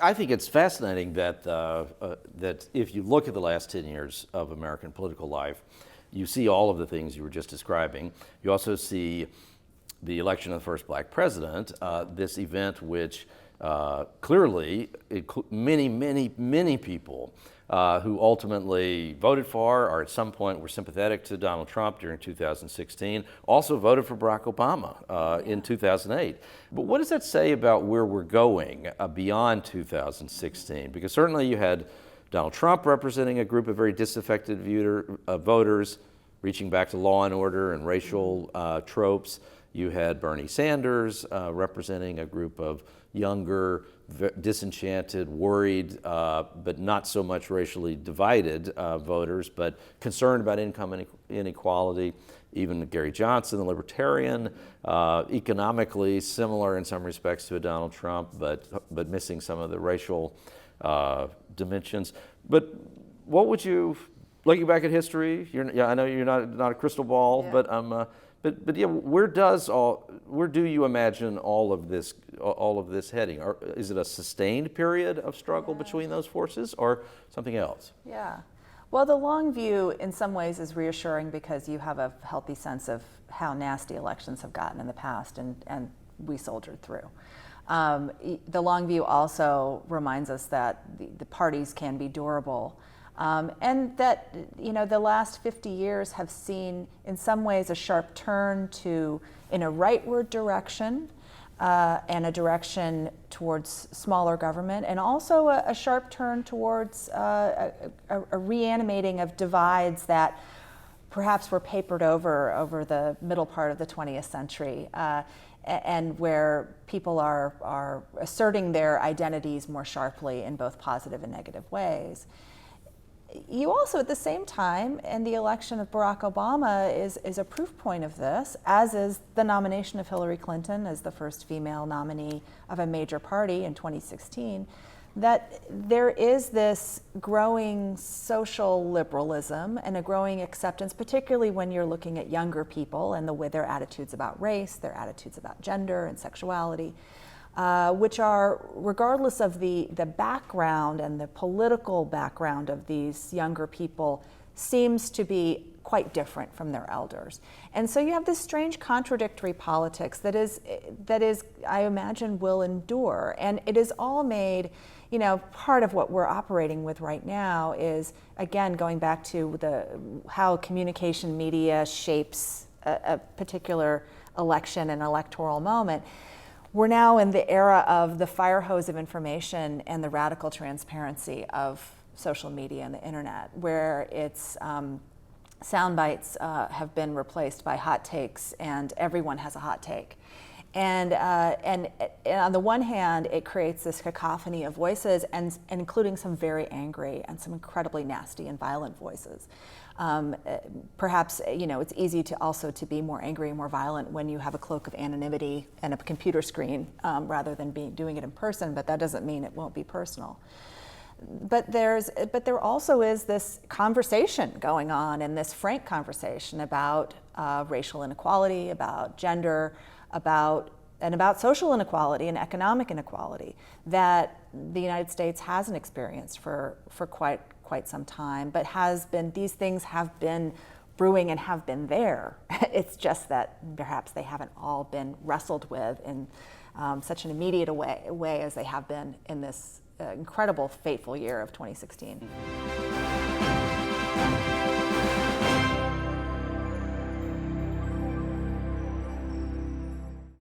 I think it's fascinating that if you look at the last 10 years of American political life, you see all of the things you were just describing. You also see the election of the first black president, this event which clearly many people who ultimately voted for or at some point were sympathetic to Donald Trump during 2016 also voted for Barack Obama in 2008. But what does that say about where we're going beyond 2016? Because certainly you had Donald Trump representing a group of very disaffected voters, reaching back to law and order and racial tropes. You had Bernie Sanders representing a group of younger, disenchanted, worried, but not so much racially divided voters, but concerned about income inequality. Even Gary Johnson, the libertarian, economically similar in some respects to a Donald Trump, but missing some of the racial dimensions. But what would you, looking back at history, I know you're not a crystal ball, yeah. But yeah, where do you imagine all of this heading? Is it a sustained period of struggle between those forces, or something else? Yeah. Well, the long view in some ways is reassuring because you have a healthy sense of how nasty elections have gotten in the past, and we soldiered through. The long view also reminds us that the parties can be durable. And that, the last 50 years have seen, in some ways, a sharp turn in a rightward direction, and a direction towards smaller government, and also a sharp turn towards a reanimating of divides that perhaps were papered over the middle part of the 20th century, and where people are asserting their identities more sharply in both positive and negative ways. You also, at the same time, and the election of Barack Obama is a proof point of this, as is the nomination of Hillary Clinton as the first female nominee of a major party in 2016, that there is this growing social liberalism and a growing acceptance, particularly when you're looking at younger people and their attitudes about race, their attitudes about gender and sexuality, which are, regardless of the background and the political background of these younger people, seems to be quite different from their elders. And so you have this strange contradictory politics that is, I imagine, will endure. And it is all made, part of what we're operating with right now is, again, going back to how communication media shapes a particular election and electoral moment. We're now in the era of the fire hose of information and the radical transparency of social media and the internet, where it's sound bites have been replaced by hot takes, and everyone has a hot take. And on the one hand, it creates this cacophony of voices, and including some very angry and some incredibly nasty and violent voices. Perhaps it's easy to be more angry and more violent when you have a cloak of anonymity and a computer screen rather than doing it in person, but that doesn't mean it won't be personal. But there also is this conversation going on, and this frank conversation about racial inequality, about gender, about social inequality and economic inequality that the United States hasn't experienced for quite some time, but these things have been brewing and have been there. It's just that perhaps they haven't all been wrestled with in such an immediate way as they have been in this incredible, fateful year of 2016.